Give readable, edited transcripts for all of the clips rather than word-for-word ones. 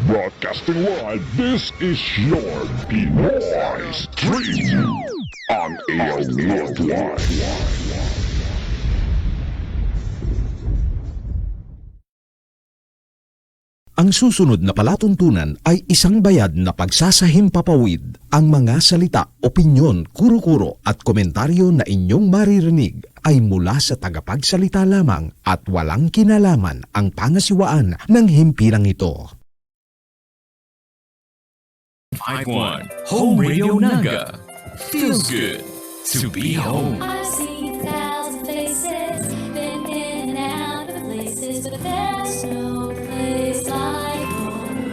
Broadcasting live, this is your Pinoy Stream on AO Worldwide. Ang susunod na palatuntunan ay isang bayad na pagsasahimpapawid. Ang mga salita, opinyon, kuro-kuro at komentaryo na inyong maririnig ay mula sa tagapagsalita lamang at walang kinalaman ang pangasiwaan ng himpilang ito. 5-1 Home Radio Naga. Feels good to be home. I've seen 1,000 faces, been in and out of places, but there's no place like home.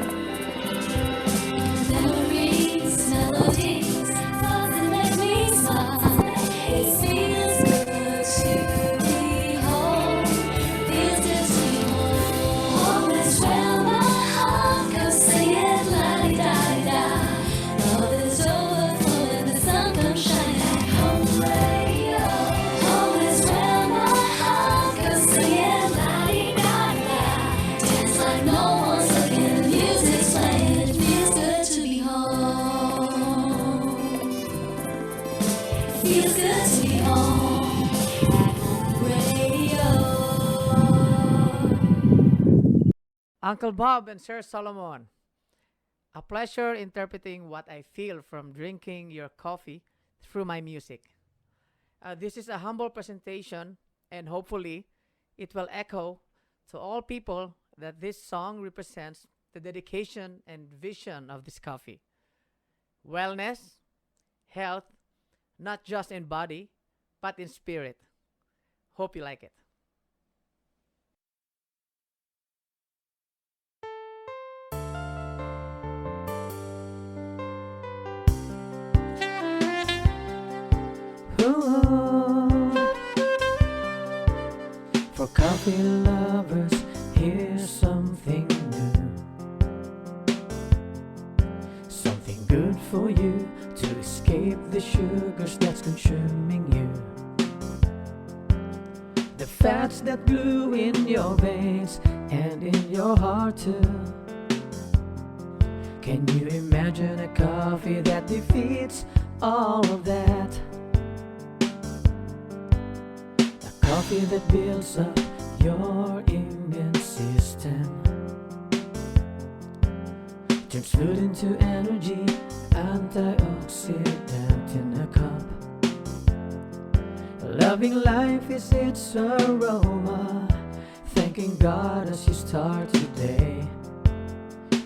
Memories, melodies, thoughts that make me smile. It feels good to be home. Feels good to be home. Home is where my heart goes singing la-di-da-di-da. Love is overflowing, the sun comes shining like home radio. Home is where my heart goes singing la-di-da-di-da. Dance like no one's looking, the music's playing. It feels good to be home. It feels good to be home at home radio. Uncle Bob and Sir Solomon, a pleasure interpreting what I feel from drinking your coffee through my music. This is a humble presentation, and hopefully, it will echo to all people that this song represents the dedication and vision of this coffee. Wellness, health, not just in body, but in spirit. Hope you like it. For coffee lovers, here's something new. Something good for you to escape the sugars that's consuming you. The fats that glue in your veins and in your heart too. Can you imagine a coffee that defeats all of that? A coffee that builds up your immune system, turns food into energy, antioxidant in a cup. Loving life is its aroma, thanking God as you start today.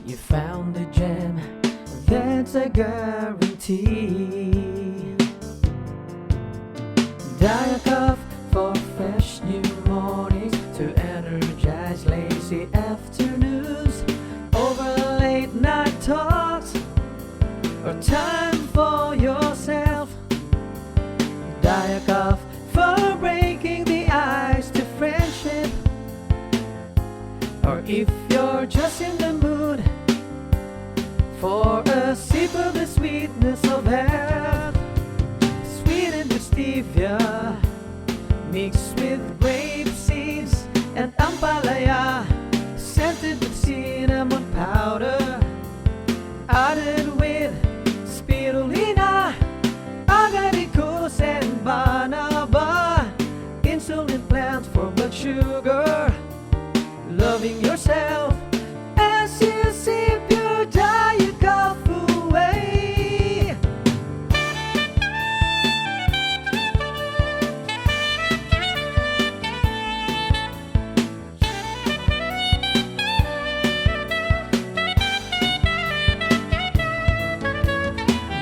You found the gem, that's a guarantee. Diet Cup for fresh new mornings, to energize lazy afternoons, over late night talks, or time for yourself. Diet Cup for breaking the ice to friendship, or if you're just in the mood for a sip of the sweetness of health, sweetened with stevia, mixed with grape seeds and ampalaya, scented with cinnamon powder, added with spirulina, agaricus and banaba, insulin plant for blood sugar. Loving yourself as you sip your Diet Coffee away.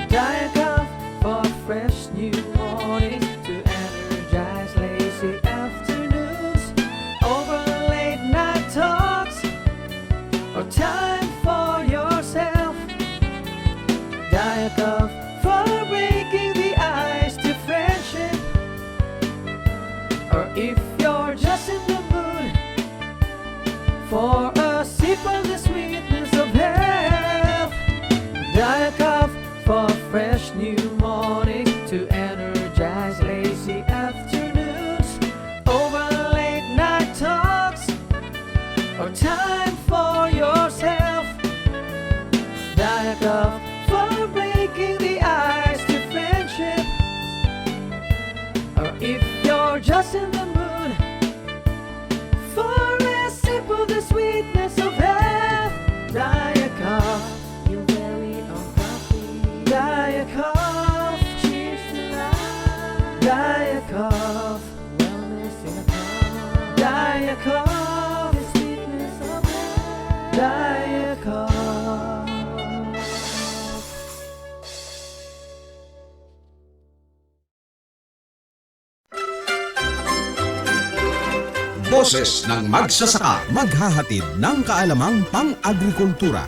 Diet Cup for fresh new mornings, to energize lazy afternoons, over late night talks, or time for yourself. Diet Cup for breaking the ice to friendship, or if you're just in the mood for a sip of the sweetness of health. Diet Cup for fresh new mornings, to energize lazy afternoons, over late night talks, or time for yourself. cup for breaking the ice to friendship. Or if you're just in the mood for a sip of the sweetness of heaven, Diet Coffee, your very own coffee. Diet Coffee, cheers to life. Diet Coffee, wellness in a cup. Diet Coffee, the sweetness of heaven. Diet Coffee. Boses ng magsasaka, maghahatid ng kaalamang pang-agrikultura.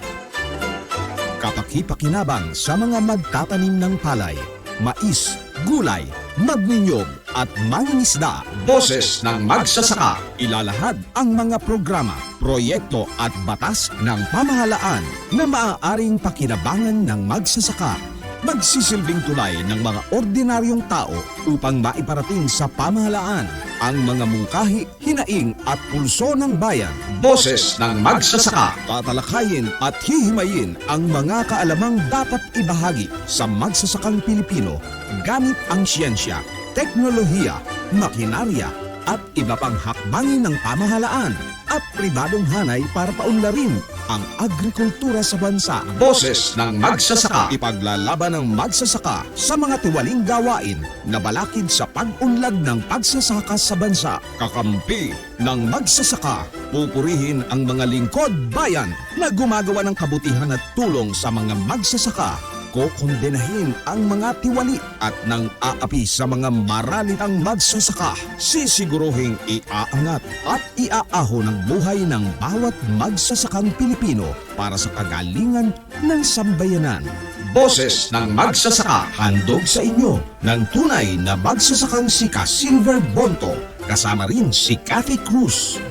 Kapaki-pakinabang sa mga magtatanim ng palay, mais, gulay, magninyog at mangingisda. Boses ng magsasaka, ilalahad ang mga programa, proyekto at batas ng pamahalaan na maaaring pakinabangan ng magsasaka. Magsisilbing tulay ng mga ordinaryong tao upang maiparating sa pamahalaan ang mga mungkahi, hinaing at pulso ng bayan. Boses ng magsasaka, tatalakayin at hihimayin ang mga kaalamang dapat ibahagi sa magsasakang Pilipino gamit ang siyensya, teknolohiya, makinarya at iba pang hakbangin ng pamahalaan at pribadong hanay para paunlarin ang agrikultura sa bansa. Boses ng magsasaka, ipaglalaban ng magsasaka sa mga tiwaling gawain na balakid sa pag-unlad ng pagsasaka sa bansa. Kakampi ng magsasaka, pupurihin ang mga lingkod bayan na gumagawa ng kabutihan at tulong sa mga magsasaka. Kokondenahin ang mga tiwali at nang aapi sa mga maralitang magsasaka. Sisiguruhing iaangat at iaaho ng buhay ng bawat magsasakang Pilipino para sa kagalingan ng sambayanan. Boses ng magsasaka, handog sa inyo ng tunay na magsasakang si Silver Bonto. Kasama rin si Cathy Cruz.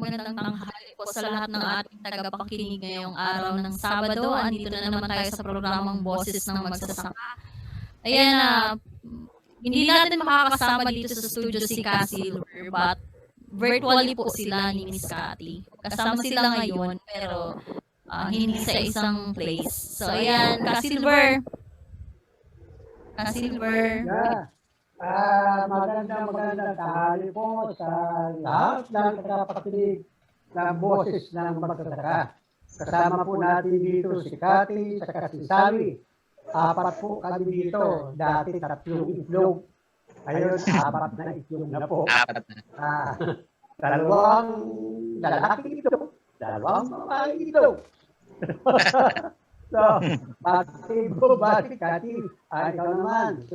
magandang tanghali po sa lahat ng ating tagapakinig ngayong araw ng Sabado. Andito na naman tayo sa programang Boses ng Magsasaka. Ayan na, hindi natin makakasama dito sa studio si Cassie, but virtually po sila ni Miss Cathy. Kasama sila ngayon, pero hindi sa isang place. So ayan, Kasilver. Yeah. Magandang tanghali po sa lahat ng tagapakinig ng Boses ng Magsasaka. Kasama po natin dito si Cathy, saka si Sally. Apat po kami dito. Dati 3 itlog. Ayun, 4 na itlog na po. Dalawang lalaki itlog. Dalawang babae itlog. So, bakit Cathy? Ikaw naman.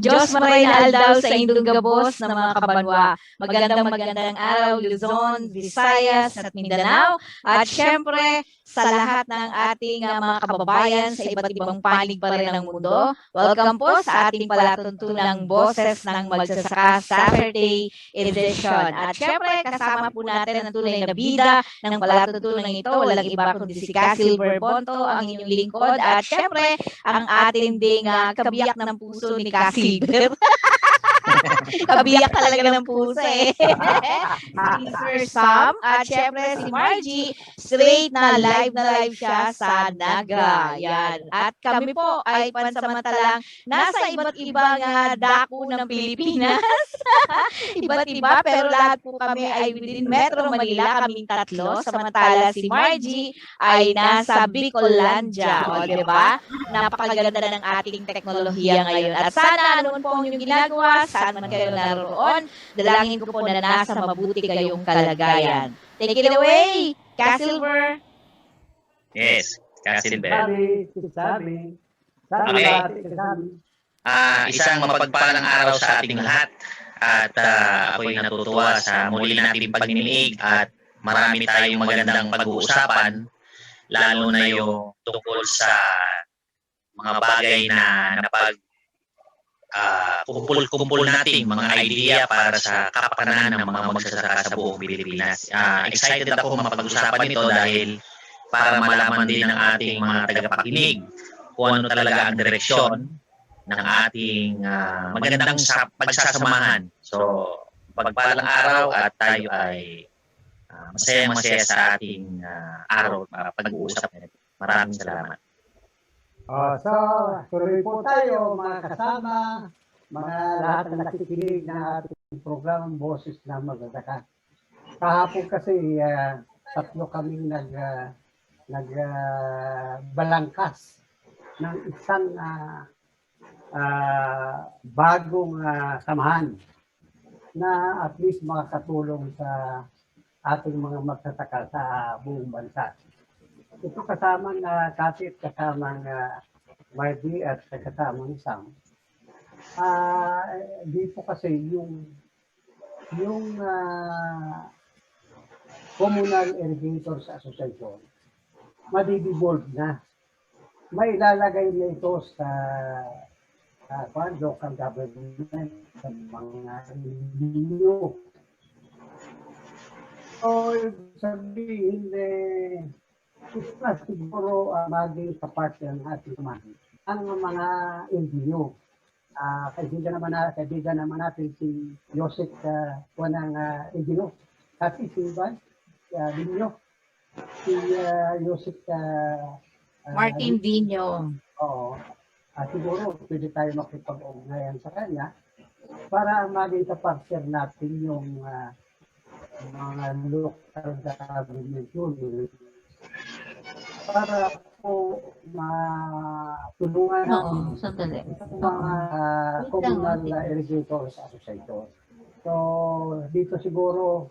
Diyos Marinal daw sa Indungabos na mga kabanwa. Magandang araw, Luzon, Visayas at Mindanao. At syempre, sa lahat ng ating mga kababayan sa iba't ibang panig pa rin ng mundo. Welcome po sa ating palatuntunang Boses ng Magsasaka Saturday edition. At syempre, kasama po natin ang tunay na bida ng palatuntunan ito. Walang iba kundi si Silver Bonto, ang inyong lingkod. At syempre, ang ating ding kabiyak ng puso ni Silver. Kabiyak talaga ng puso eh. Si Sir Sam at syempre si Margie, straight na live siya sa Naga. Yan. At kami po ay pansamantalang nasa iba't ibang dako ng Pilipinas. Iba't iba, pero lahat po kami ay within Metro Manila, kaming tatlo. Samantala si Margie ay nasa Bicolandia. O, diba? Napakaganda na ng ating teknolohiya ngayon. At sana noon po ang inyong ginagawa, saan man kayo naroon, dalangin ko po na nasa mabuti kayong kalagayan. Take it away, Kasilver. Yes, Kasilver. Sabi. Okay. Isang mapagpalang araw sa ating lahat. at ako'y natutuwa sa muli nating pagninig at marami tayong magandang pag-uusapan, lalo na yung tungkol sa mga bagay na kumpul nating mga idea para sa kapakanan ng mga magsasaka sa buong Pilipinas. Excited ako mapag-usapan ito dahil para malaman din ng ating mga tagapakinig kung ano talaga ang direksyon ng ating magandang pagsasamahan. So, pagpalang araw at tayo ay masaya-masaya sa ating araw pag-uusap. Maraming salamat. So, tuloy po tayo mga kasama, mga lahat na nakikinig ng ating programang Boses ng Magsasaka. Kahapon kasi tatlo kaming nagbalangkas ng isang bagong samahan na at least makakatulong sa ating mga magsasaka sa buong bansa. Ito kasamang Katit, kasamang Mardy at kasamang Sam. Dito kasi yung Communal Irrigators Association madidevolve na. May ilalagay na ito sa local government, sa mga LGU. So, sabihin isa siguro maging kapartner ng ating kumain ang mga LGU. Kaibigan naman natin si Joseph ng LGU. Kasi si Dino. Si Joseph Martin Dino. Oo. Siguro pwede tayo makipag-ugnayan sa kanya para maging kapartner natin yung mga local government unit para po matulungan Oo, sandali. mga Communal Irrigators Association. So, dito siguro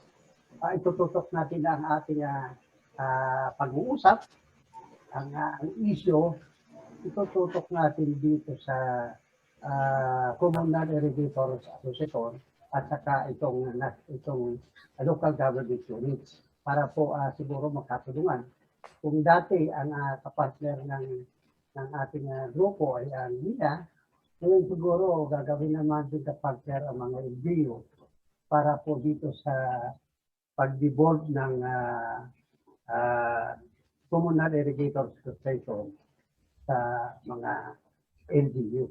itututok natin ang ating pag-uusap, ang issue, itututok natin dito sa Communal Irrigators Association at saka itong local government units para po siguro magkatulungan. Kung dati ang kapartner ng ating grupo ay ang NIA, ngayon siguro gagawin naman din kapartner ang mga LGU para po dito sa pag-devolve ng Communal Irrigators Association sa mga LGU.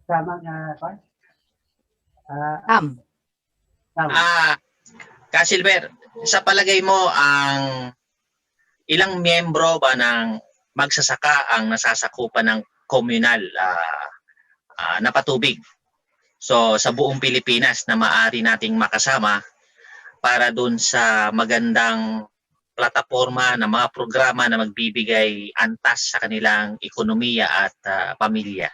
Tama nga, Kasilver, sa palagay mo, ang ilang miyembro ba ng magsasaka ang nasasakupan ng communal na patubig? So, sa buong Pilipinas na maaari nating makasama para dun sa magandang plataforma na mga programa na magbibigay antas sa kanilang ekonomiya at pamilya.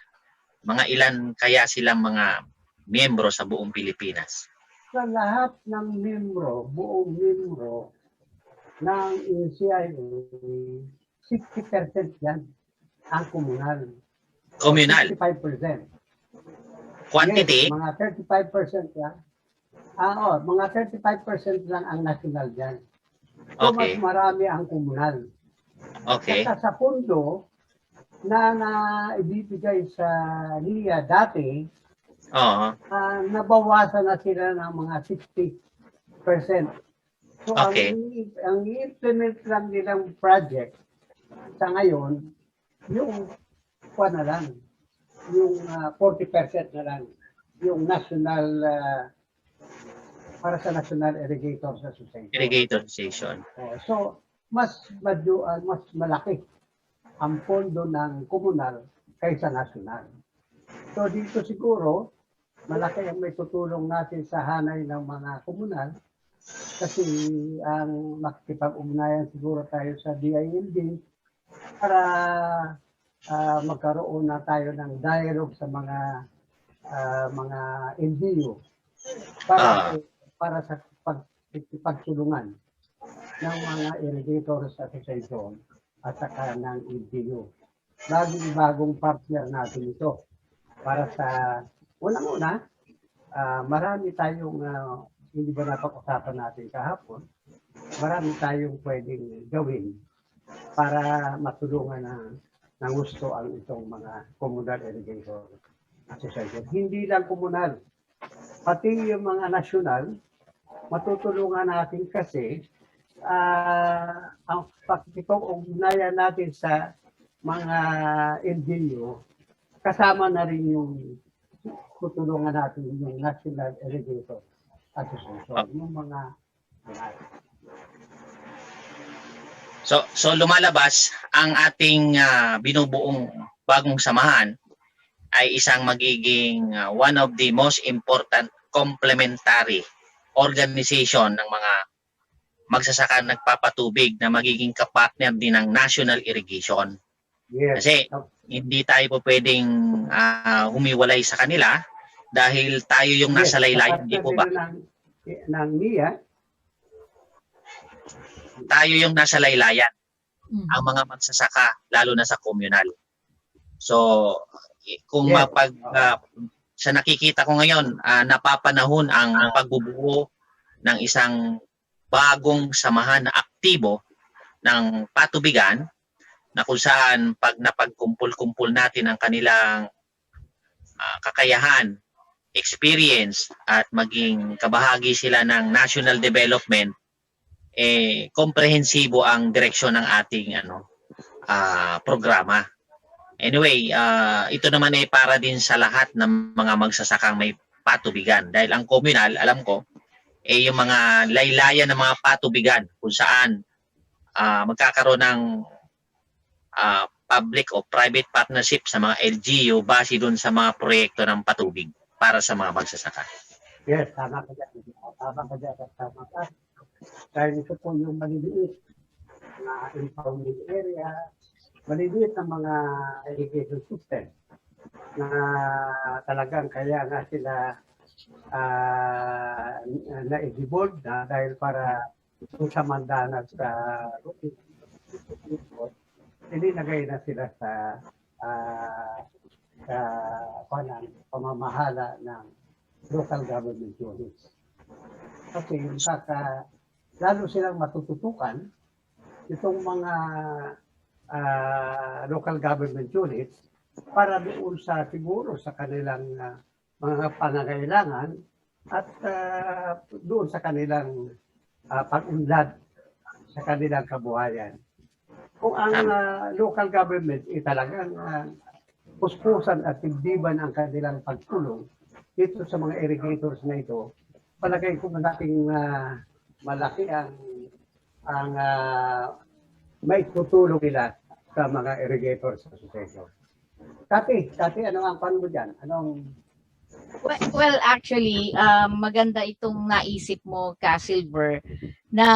Mga ilan kaya silang mga miyembro sa buong Pilipinas? Sa lahat ng buong miyembro ng NCIA, 60% yan ang komunal. Communal? 65%. Quantity? Yes, mga 35% yan. Mga 35% lang ang national dyan. So, Okay. mas marami ang komunal. Okay. Sa pondo na ibibigay sa NIA dati, Oo. nabawasan na sila ng mga 60%. So, Okay. ang i-implement lang nilang project sa ngayon, yung na lang, yung 40% na lang, yung national, para sa National Irrigators Association. Irrigator Association. So, mas malaki ang pondo ng komunal kaysa national. So, dito siguro, malaki ang may tutulong natin sa hanay ng mga komunal kasi ang makikipag-ugnayan siguro tayo sa DILD para magkaroon na tayo ng dialogue sa mga LGU para sa pagtulungan ng mga irrigators association at saka ng LGU. Bagong partner natin ito para sa Unang-una, marami tayong, hindi ba napag-usapan natin kahapon, marami tayong pwedeng gawin para matulungan ng gusto ang itong mga communal irrigation association. Hindi lang komunal, pati yung mga nasyonal, matutulungan natin kasi ang pakikipag-ugnayan natin sa mga LGU, kasama na rin yung tutulungan natin yung National Irrigation Association, yung mga So lumalabas ang ating binubuong bagong samahan ay isang magiging one of the most important complementary organization ng mga magsasaka nagpapatubig na magiging kapartner din ng National Irrigation. Yes. Kasi hindi tayo po pwedeng humiwalay sa kanila dahil tayo yung nasa laylayan, di po ba? Ng NIA, tayo yung nasa laylayan, ang mga magsasaka, lalo na sa communal. So, kung sa nakikita ko ngayon, napapanahon ang pagbubuo ng isang bagong samahan na aktibo ng patubigan na kung saan pag napagkumpul-kumpul natin ang kanilang kakayahan, experience at maging kabahagi sila ng national development, komprehensibo ang direksyon ng ating programa. Anyway, ito naman ay para din sa lahat ng mga magsasakang may patubigan. Dahil ang communal, alam ko, yung mga laylayan ng mga patubigan kung saan magkakaroon ng public o private partnership sa mga LGU base doon sa mga proyekto ng patubig para sa mga magsasaka. yes, tama ka dyan. Tama ka. Dahil ito po yung maliliit na impounded area, maliliit na mga irrigation system na talagang kaya nga sila na-evolve na dahil para sa mandanas sa ilinagay na sila sa pamamahala ng local government units. Kasi yung lalo silang matututukan itong mga local government units para doon sa siguro sa kanilang mga pangangailangan at doon sa kanilang pag-unlad sa kanilang kabuhayan. Kung ang local government talagang puspusan at tibdiban ang kanilang pagtulong dito sa mga irrigators na ito, palagay ko nating malaki ang may tutulong nila sa mga irrigators association. Kati, ano ang pan mo dyan? Well, actually, maganda itong naisip mo, Silver, na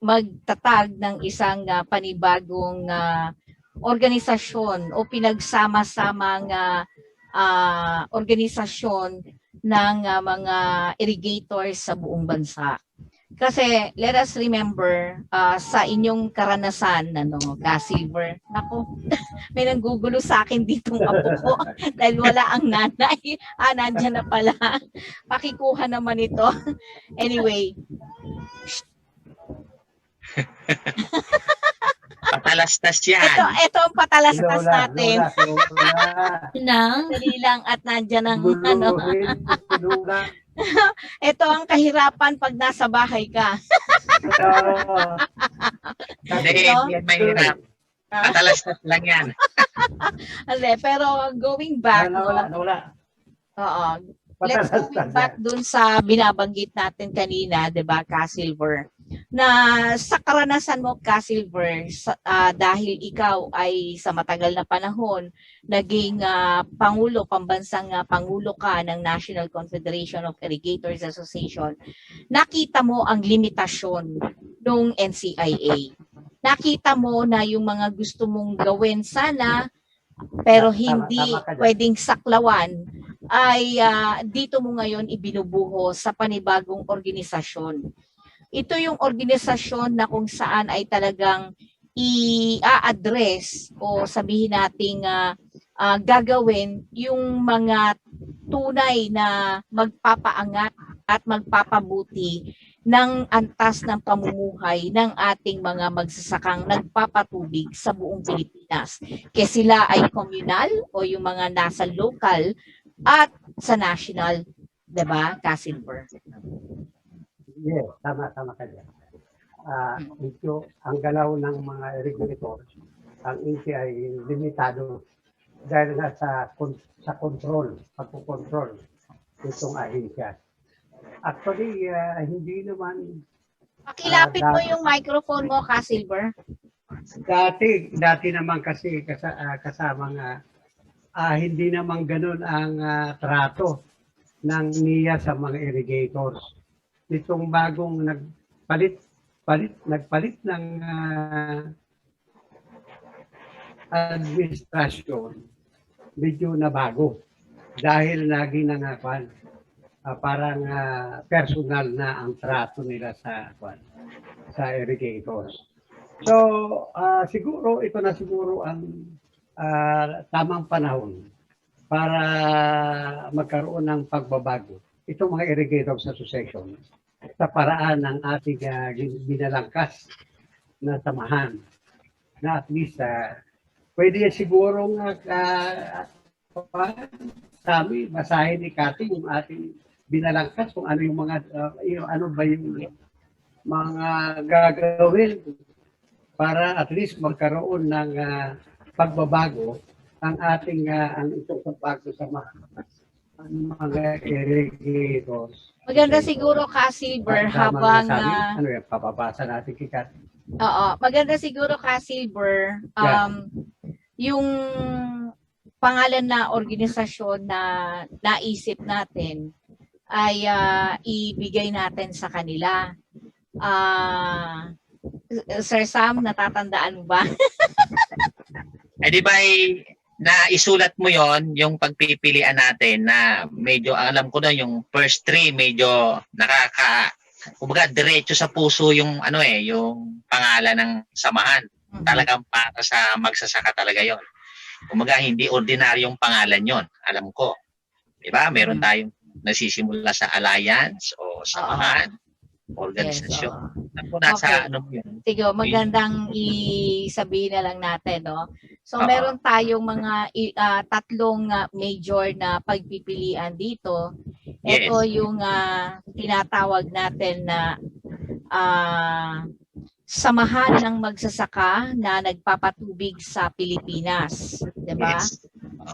magtatag ng isang panibagong organisasyon o pinagsama-samang organisasyon ng mga irrigators sa buong bansa. Kasi let us remember sa inyong karanasan, Silver. Naku, may nanggugulo sa akin ditong apo ko dahil wala ang nanay. Nandiyan na pala. Pakikuha naman ito. Anyway. Patalastas yan. Ito ang patalastas natin. Nang Dali lang at nandiyan ang Ito ang kahirapan pag nasa bahay ka. Hindi, yan mahirap. Patalastas lang yan. Pero going back, Nawala. Oo. Let's go back dun sa binabanggit natin kanina, 'di ba, Silver? Na sa karanasan mo, Silver, dahil ikaw ay sa matagal na panahon naging pambansang pangulo ka ng National Confederation of Irrigators Association, nakita mo ang limitasyon ng NCIA. Nakita mo na yung mga gusto mong gawin sana pero hindi pwedeng saklawan ay dito mo ngayon ibinubuho sa panibagong organisasyon. Ito yung organisasyon na kung saan ay talagang i-address o sabihin nating gagawin yung mga tunay na magpapaangat at magpapabuti ng antas ng pamumuhay ng ating mga magsasakang nagpapatubig sa buong Pilipinas. Kaya sila ay communal o yung mga nasa local at sa national, 'di ba, Kasilver? Yes, tama ka dyan. Medyo ang galaw ng mga regulator, ang INSI ay limitado dahil nga sa control, pagkukontrol nitong ahensya. Actually, hindi naman Pakilapit mo yung microphone mo, Kasilver. dati naman kasi kasama nga hindi naman ganun ang trato ng NIA sa mga irrigators. Nitong bagong nagpalit ng administrasyon, medyo nabago dahil lagi nangakuan parang personal na ang trato nila sa irrigators. So siguro ito na siguro ang tamang panahon para magkaroon ng pagbabago itong mga irrigators association sa paraan ng ating binalangkas na samahan na at least pwede siguro kami basahin ni Cathy yung ating binalangkas kung ano yung mga ano ba yung mga gagawin para at least magkaroon ng pagbabago ang ating ang itong pagbago sa mga irrigators. Maganda siguro, Kasilver, habang ano yan, papabasa natin kay Cathy. oo, maganda siguro, Kasilver, yung pangalan na organisasyon na naisip natin ay ibigay natin sa kanila. Sir Sam, natatandaan mo ba? Di ba naisulat mo yon yung pagpipilian natin na medyo alam ko na yung first three medyo kumbaga diretso sa puso yung yung pangalan ng samahan. Talagang para sa magsasaka talaga yon. Kumbaga hindi ordinaryong pangalan yon, alam ko. 'Di ba? Meron tayong nasisimula sa alliance o samahan, organisasyon. Nasa ano yun? Sige, magandang isabihin na lang natin, no? So, meron tayong mga tatlong major na pagpipilian dito. Yes. Ito yung tinatawag natin na samahan ng magsasaka na nagpapatubig sa Pilipinas. Diba? Yes.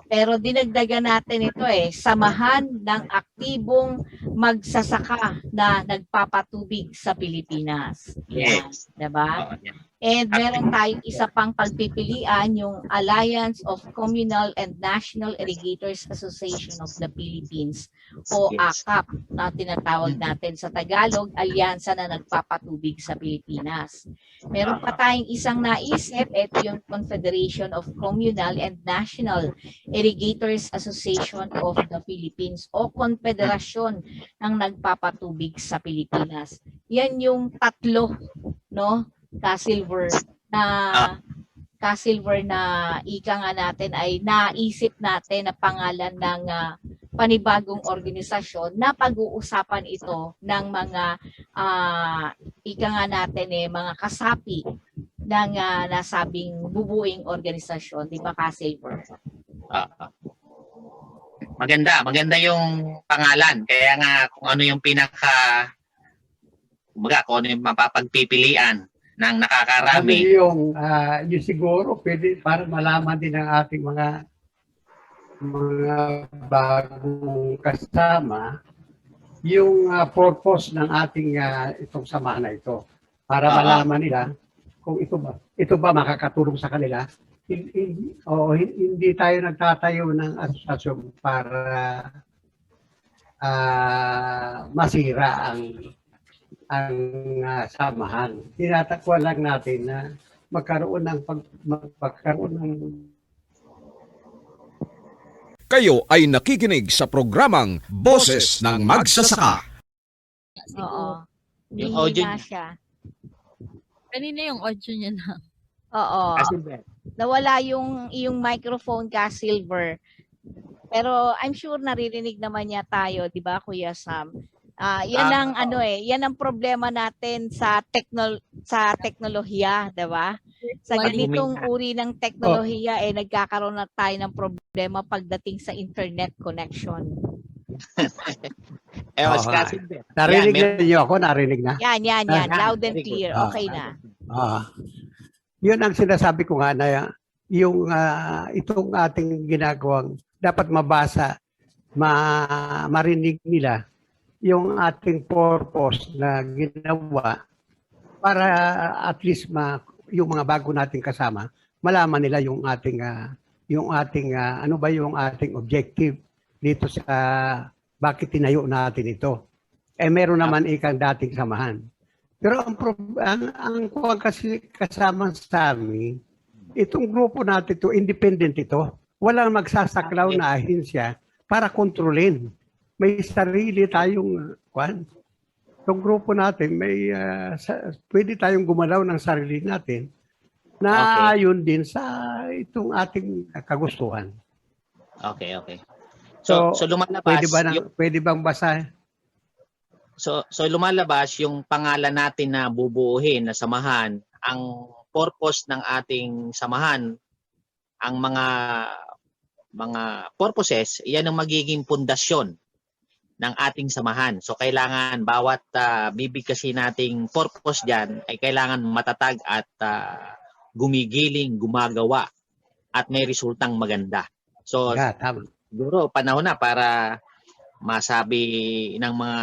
Pero dinagdagan natin ito samahan ng aktibong magsasaka na nagpapatubig sa Pilipinas. Yes. Diba? Yeah. And meron tayong isa pang pagpipilian, yung Alliance of Communal and National Irrigators Association of the Philippines o Yes. ACAP na tinatawag natin sa Tagalog, Alyansa na Nagpapatubig sa Pilipinas. Meron pa tayong isang naisip, ito yung Confederation of Communal and National Irrigators Association of the Philippines o Konfederasyon ng Nagpapatubig sa Pilipinas. Yan yung tatlo, no? Kasilver na ika nga natin ay naisip natin na pangalan ng panibagong organisasyon na pag-uusapan ito ng mga ika nga natin mga kasapi ng nasabing bubuing organisasyon, di ba, Kasilver? Maganda yung pangalan. Kaya nga kung ano yung kung ano yung mapapagpipilian ng nakakarami. Yung siguro pwede para malaman din ng ating mga bagong kasama yung purpose ng ating itong samahan na ito para malaman nila kung ito ba makakatulong sa kanila. Hindi tayo nagtatayo ng asosasyon para masira ang samahan. Tinatakwa lang natin na magkaroon ng Kayo ay nakikinig sa programang Boses ng Magsasaka. Oo. Yung audio Hihina niya. siya. Kanina yung audio niya na. Oo. Kasi Nawala yung iyong microphone ka, Silver. Pero I'm sure naririnig naman niya tayo, 'di ba, Kuya Sam? Yan ang yan ang problema natin sa teknolohiya, 'di ba? Sa ganitong uri ng teknolohiya nagkakaroon na tayo ng problema pagdating sa internet connection. Mas kasi Narinig na niyo ako? Narinig na? Yan. Loud and clear. Okay na. Yun ang sinasabi ko nga na yung itong ating ginagawang dapat mabasa, marinig nila yung ating purpose na ginawa para at least yung mga bago nating kasama, malaman nila yung ating ano ba yung ating objective dito sa bakit tinayo natin ito. Meron naman ikang dating samahan. Pero ang kuwang kasi kasama sa amin, itong grupo natin ito, independent ito. Walang magsasaklaw na ahensya para kontrolin. May sarili tayong itong grupo natin, may pwede tayong gumalaw ng sarili natin na ayon din sa itong ating kagustuhan. Okay. So lumalabas pwede bang basahin? So lumalabas yung pangalan natin na bubuuhin na samahan, ang purpose ng ating samahan, ang mga purposes, yan ang magiging pundasyon ng ating samahan. So kailangan bawat bibigkasin nating purpose diyan ay kailangan matatag at gumigiling, gumagawa at may resultang maganda. So siguro panahon na para masabi ng mga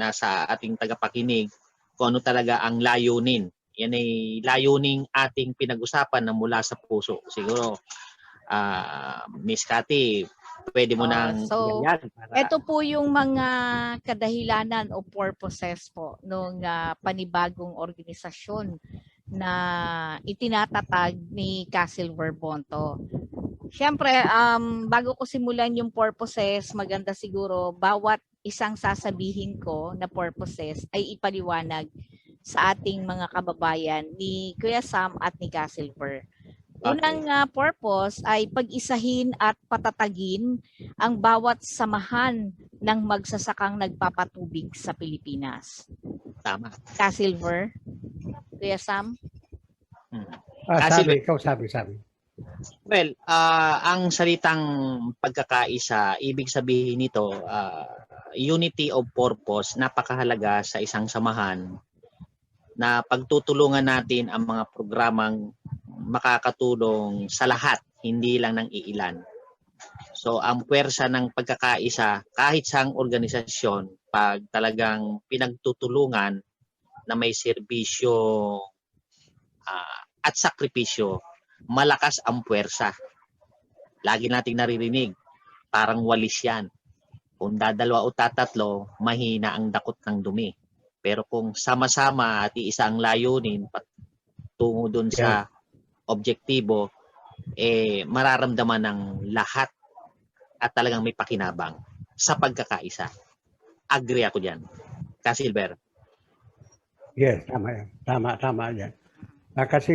nasa ating tagapakinig kung ano talaga ang layunin. Yan ay layuning ating pinag-usapan na mula sa puso. Siguro, Miss Cathy, pwede mo nang iyan. Ito po yung mga kadahilanan o purposes po ng panibagong organisasyon na itinatatag ni Silver Bonto. Siyempre, bago ko simulan yung purposes, maganda siguro bawat isang sasabihin ko na purposes ay ipaliwanag sa ating mga kababayan ni Kuya Sam at ni Silver. Unang purpose ay pag-isahin at patatagin ang bawat samahan ng magsasakang nagpapatubig sa Pilipinas. Tama. Silver, Kuya Sam? Sabi. Well, ang salitang pagkakaisa, ibig sabihin nito, unity of purpose, napakahalaga sa isang samahan na pagtutulungan natin ang mga programang makakatulong sa lahat, hindi lang ng iilan. So ang puwersa ng pagkakaisa, kahit sa organisasyon, pag talagang pinagtutulungan na may serbisyo at sakripisyo, malakas ang puwersa. Lagi nating naririnig, parang walis yan. Kung dadalawa o tatatlo, mahina ang dakot ng dumi. Pero kung sama-sama at iisa ang layunin tungo dun sa objektibo, mararamdaman ng lahat at talagang may pakinabang sa pagkakaisa. Agree ako dyan. Silver. Yes, tama yan. Tama yan. Kasi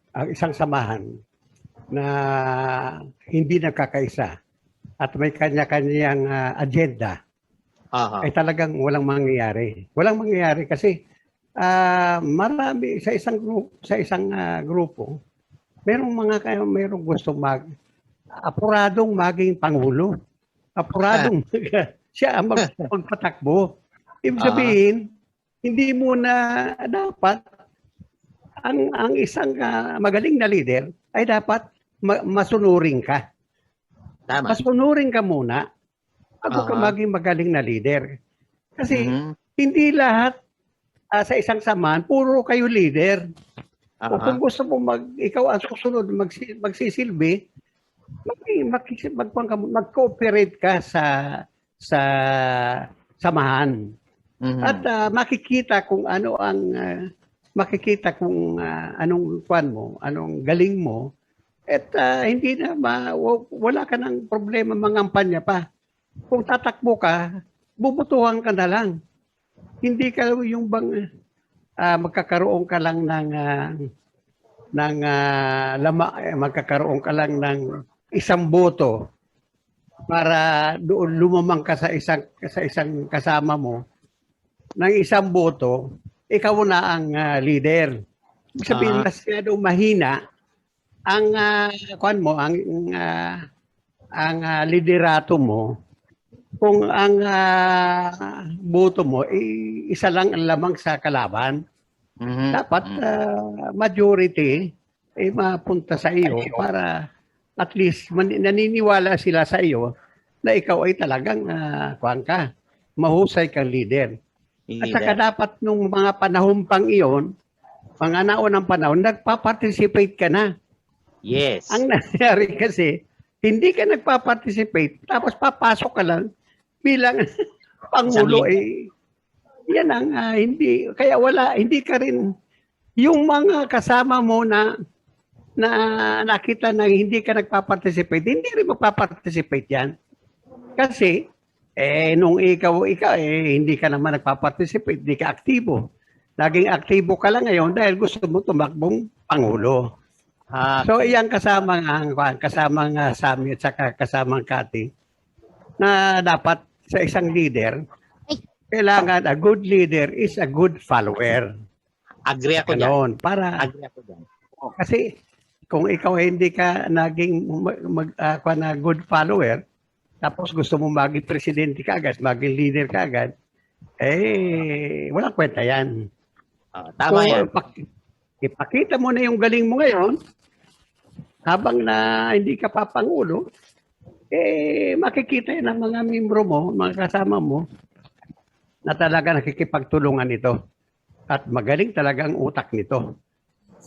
ang isang samahan na hindi nagkakaisa at may kanya-kanyang agenda, ay talagang walang mangyayari. Walang mangyayari kasi marami sa isang grupo, merong gusto apuradong maging pangulo. Apuradong siya ang magpatakbo. Ibig sabihin, hindi muna dapat ang isang magaling na leader ay dapat masunurin ka. Tama. Masunurin ka muna bago ka maging magaling na leader. Kasi hindi lahat sa isang samahan, puro kayo leader. O kung gusto mo ikaw ang susunod, magsisilbi, mag-cooperate ka sa samahan. At makikita kung anong kwan mo, anong galing mo, at hindi na wala ka ng problema mangampanya pa. Kung tatakbo ka, bubutuhan ka na lang. Hindi ka yung bang magkakaroon ka lang ng magkakaroon ka lang ng isang boto para doon lumamang ka sa isang kasama mo ng isang boto, ikaw na ang leader. Ibig sabihin, masyadong mahina ang liderato mo kung ang boto mo isa lang ang lamang sa kalaban. Dapat majority mapunta sa iyo para at least naniniwala sila sa iyo na ikaw ay talagang mahusay kang leader. At saka dapat nung mga panahon pang iyon, mga naunang panahon, nagpa-participate ka na. Yes. Ang nangyari kasi, hindi ka nagpa-participate, tapos papasok ka lang bilang Pangulo. Yan ang hindi ka rin, yung mga kasama mo na nakita na hindi ka nagpa-participate, hindi rin magpa-participate yan. Kasi, nung ikaw hindi ka naman nagpa-participate, hindi ka aktibo. Laging aktibo ka lang ngayon dahil gusto mo tumakbong Pangulo. So, iyan kasamang Sammy at saka kasamang Cathy na dapat sa isang leader, kailangan a good leader is a good follower. Agree ako dyan. Agree ako dyan. Kasi kung ikaw hindi ka naging good follower, tapos gusto mo maging presidente ka agad, maging leader ka agad, walang kwenta yan. Tama yan. Ipakita mo na yung galing mo ngayon, habang na hindi ka pa Pangulo, makikita yan ng mga membro mo, mga kasama mo, na talaga nakikipagtulungan ito. At magaling talaga ang utak nito.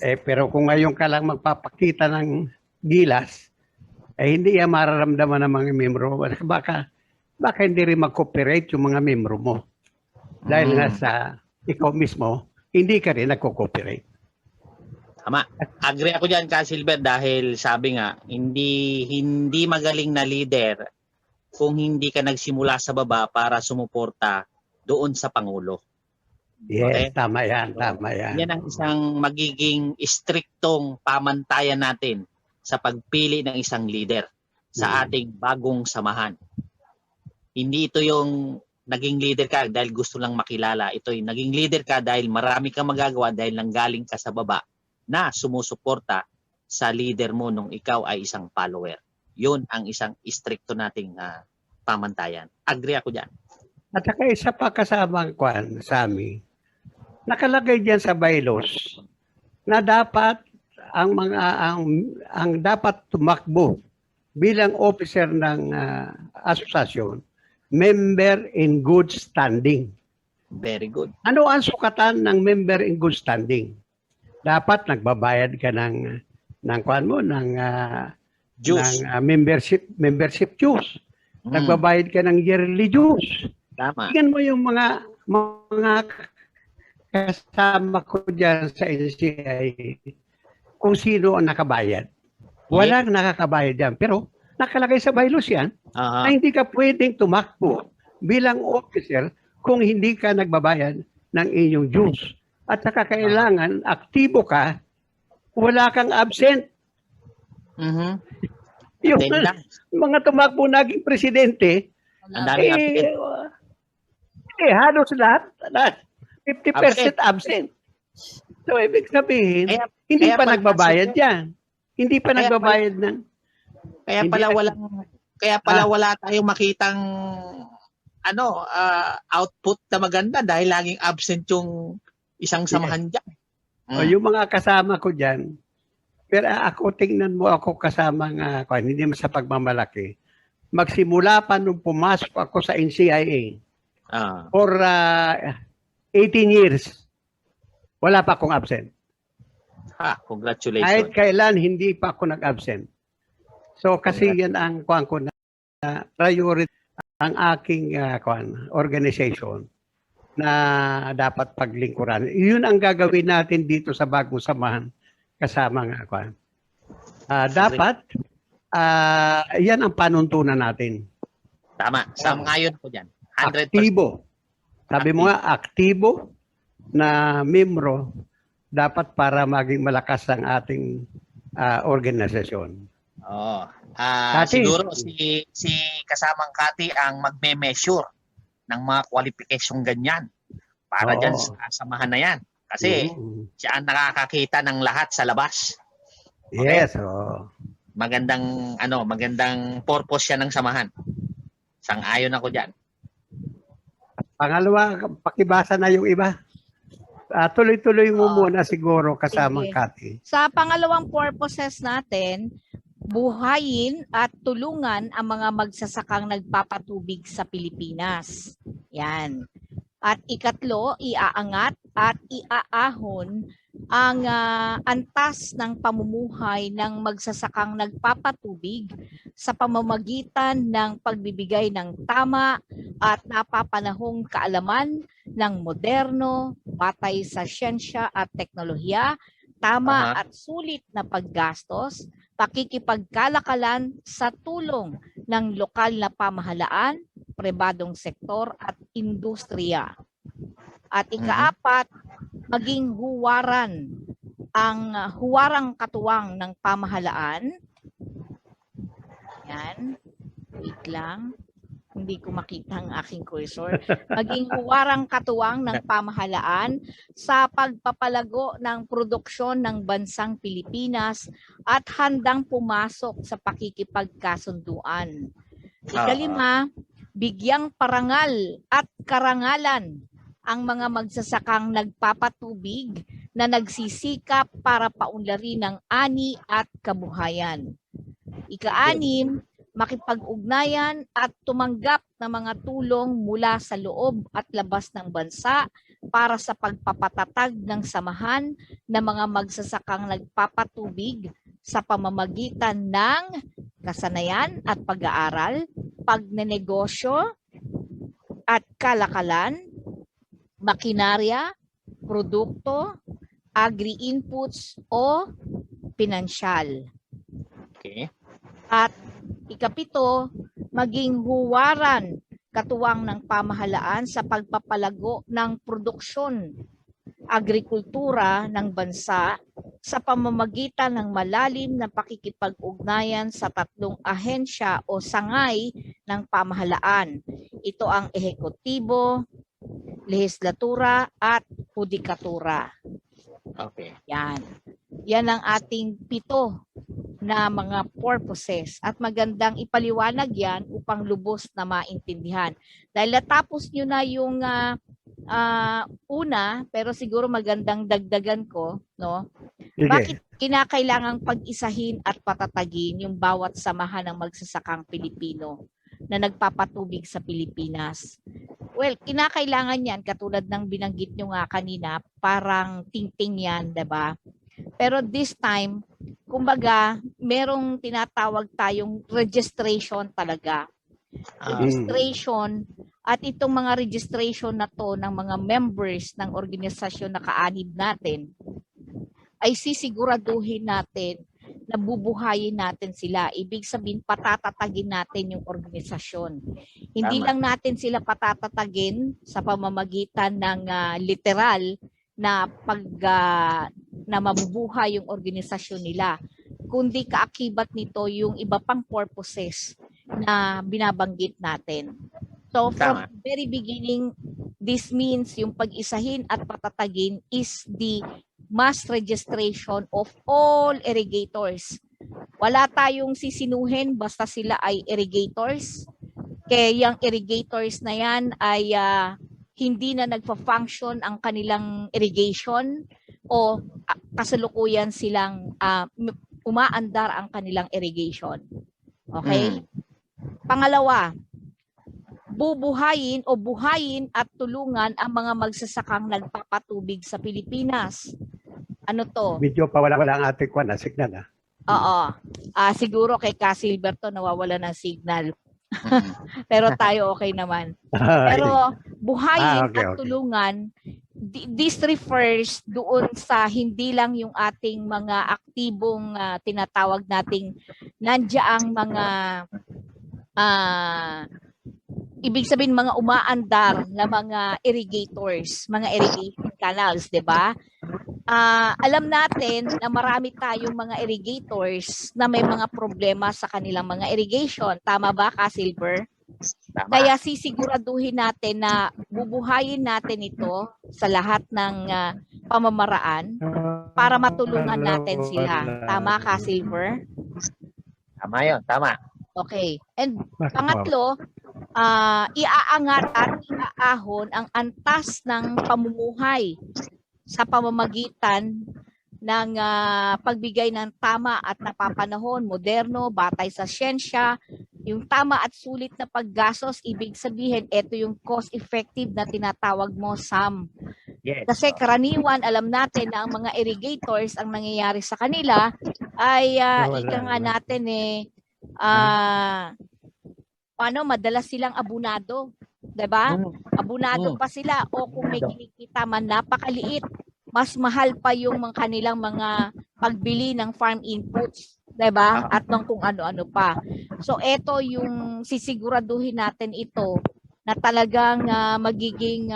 Pero kung ngayon ka lang magpapakita ng gilas, hindi yan mararamdaman ng mga membro. Baka hindi rin mag-cooperate yung mga membro mo. Dahil nga sa ikaw mismo, hindi ka rin nagko-cooperate. Tama. Agree ako dyan, Ka Silver, dahil sabi nga, hindi magaling na leader kung hindi ka nagsimula sa baba para sumuporta doon sa Pangulo. Yes, okay? Tama yan. Yan ang isang magiging istriktong pamantayan natin sa pagpili ng isang leader sa ating bagong samahan. Hindi ito yung naging leader ka dahil gusto lang makilala. Ito yung naging leader ka dahil marami kang magagawa dahil nanggaling ka sa baba na sumusuporta sa leader mo nung ikaw ay isang follower. Yun ang isang istrikto nating pamantayan. Agree ako dyan. At saka isa pa kasamang Sammy, nakalagay diyan sa bylaws na dapat ang dapat tumakbo bilang officer ng asosasyon, member in good standing. Very good. Ano ang sukatan ng member in good standing? Dapat nagbabayad ka ng membership dues. Nagbabayad ka ng yearly dues. Tama. Tingnan mo yung mga kasama ko dyan sa NCIA kung sino ang nakabayad. Walang nakakabayad dyan. Pero nakalagay sa bylaws yan na hindi ka pwedeng tumakbo bilang officer kung hindi ka nagbabayad ng inyong dues. At saka kailangan aktibo ka, wala kang absent. Yung mga tumakbo naging presidente, halos lahat 50% absent. So, ibig sabihin, hindi pa nagbabayad yan. Hindi pa nagbabayad ng... Kaya pala wala tayong makitang output na maganda dahil laging absent yung isang samahan dyan. Yung mga kasama ko dyan, pero ako, tingnan mo ako kasama hindi mo sa pagmamalaki. Magsimula pa nung pumasok ako sa NCIA for 18 years, wala pa akong absent. Congratulations. Kahit kailan, hindi pa ako nag-absent. So, kasi yan ang ko na priority ang aking organization na dapat paglingkuran. Yun ang gagawin natin dito sa bagong samahan kasama dapat yan ang panuntunan natin. Tama. Ngayon ko dyan. 100%. Aktibo. Sabi mo nga, aktibo na membro dapat para maging malakas ang ating organisasyon. Oh. Kati. Siguro si kasamang Kati ang magme-measure ng mga qualification ganyan para Oo. dyan sa samahan na yan. Kasi siya ang nakakakita ng lahat sa labas. Yes, oo. Magandang purpose siya ng samahan. Sang-ayon ako diyan. Pangalawa, pakibasa na yung iba. Tuloy-tuloy mo Oo. muna siguro kasamang Sige. Kati. Sa pangalawang purposes natin, buhayin at tulungan ang mga magsasakang nagpapatubig sa Pilipinas. Yan. At ikatlo, iaangat at iaahon ang antas ng pamumuhay ng magsasakang nagpapatubig sa pamamagitan ng pagbibigay ng tama at napapanahong kaalaman ng moderno, batay sa siyensya at teknolohiya, tama at sulit na paggastos, pakikipagkalakalan sa tulong ng lokal na pamahalaan, pribadong sektor at industriya. At ikaapat, maging huwaran ang huwarang katuwang ng pamahalaan. Yan. Wait lang. Hindi ko makita ang aking cursor. Maging huwarang katuwang ng pamahalaan sa pagpapalago ng produksyon ng bansang Pilipinas at handang pumasok sa pakikipagkasunduan. Ikalima, bigyang parangal at karangalan ang mga magsasakang nagpapatubig na nagsisikap para paunlarin ng ani at kabuhayan. Ika-anim, makipag-ugnayan at tumanggap ng mga tulong mula sa loob at labas ng bansa para sa pagpapatatag ng samahan ng mga magsasakang nagpapatubig sa pamamagitan ng kasanayan at pag-aaral, pagnenegosyo at kalakalan, makinarya, produkto, agri-inputs o pinansyal. Okay. At ikapito, maging huwaran katuwang ng pamahalaan sa pagpapalago ng produksyon, agrikultura ng bansa sa pamamagitan ng malalim na pakikipag-ugnayan sa tatlong ahensya o sangay ng pamahalaan. Ito ang ehekutibo, lehislatura at hudikatura. Okay. Yan. Yan ang ating 7 na mga purposes at magandang ipaliwanag yan upang lubos na maintindihan. Dahil natapos nyo na yung una, pero siguro magandang dagdagan ko, no? Sige. Bakit kinakailangang pag-isahin at patatagin yung bawat samahan ng magsasakang Pilipino na nagpapatubig sa Pilipinas? Well, kinakailangan yan, katulad ng binanggit nyo nga kanina, parang ting-ting yan, diba? Pero this time, kumbaga, merong tinatawag tayong registration talaga. Registration, at itong mga registration na to ng mga members ng organisasyon na kaanib natin, ay sisiguraduhin natin na bubuhayin natin sila. Ibig sabihin, patatatagin natin yung organisasyon. Hindi Tama. lang natin sila patatatagin sa pamamagitan ng literal na na mabubuhay yung organisasyon nila, kundi kaakibat nito yung iba pang purposes na binabanggit natin. So from Tama. the very beginning, this means yung pag-isahin at patatagin is the mass registration of all irrigators. Wala tayong sisinuhin basta sila ay irrigators. Kaya yung irrigators na yan ay hindi na nagfa-function ang kanilang irrigation o kasalukuyan silang umaandar ang kanilang irrigation. Okay? Pangalawa, bubuhayin o buhayin at tulungan ang mga magsasakang nagpapatubig sa Pilipinas. Ano to? Medyo pawala-wala ang ating signal. Oo. Siguro kay Casilberto nawawala ng signal. Pero tayo okay naman. Pero buhayin Okay. at tulungan, this refers doon sa hindi lang yung ating mga aktibong tinatawag nating nandiyaang mga ibig sabihin mga umaandar na mga irrigators, mga irrigation canals, 'di ba? alam natin na marami tayong mga irrigators na may mga problema sa kanilang mga irrigation. Tama ba, Ka-Silver? Tama. Kaya sisiguraduhin natin na bubuhayin natin ito sa lahat ng pamamaraan para matulungan natin sila. Tama, Ka-Silver? Tama yun, tama. Okay. And pangatlo, iaangat at iaahon ang antas ng pamumuhay sa pamamagitan ng pagbigay ng tama at napapanahon, moderno, batay sa siyensya, yung tama at sulit na paggastos, ibig sabihin, ito yung cost-effective na tinatawag mo, Sam. Yes. Kasi karaniwan, alam natin na ang mga irrigators, ang nangyayari sa kanila ay, ika nga natin madalas silang abunado. Diba? Abunado pa sila o kung may kinikita man napakaliit, mas mahal pa yung mga kanilang mga pagbili ng farm inputs. Diba? At ng kung ano-ano pa. So, ito yung sisiguraduhin natin ito na talagang magiging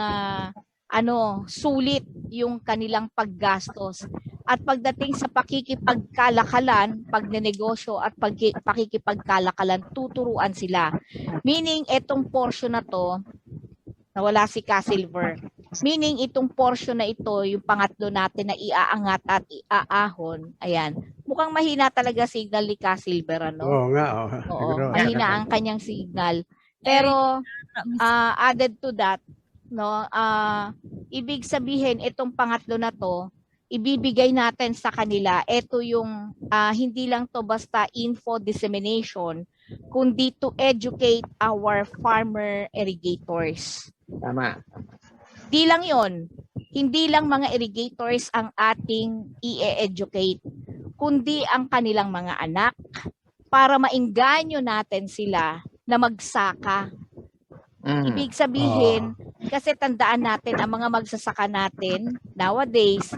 sulit yung kanilang paggastos. At pagdating sa pakikipagkalakalan, pagnenegosyo at pakikipagkalakalan, tuturuan sila. Meaning, itong portion na to, nawala si Ka-Silver. Meaning, itong portion na ito, yung pangatlo natin na iaangat at iaahon, ayan. Mukhang mahina talaga signal ni Ka-Silver, ano? Oo nga. Oo, mahina ang kanyang signal. Pero, added to that, no, ibig sabihin, itong pangatlo na to, ibibigay natin sa kanila, ito yung hindi lang to basta info dissemination, kundi to educate our farmer irrigators. Tama. Di lang yon, hindi lang mga irrigators ang ating i-educate, kundi ang kanilang mga anak para maengganyo natin sila na magsaka. Ibig sabihin, kasi tandaan natin, ang mga magsasaka natin nowadays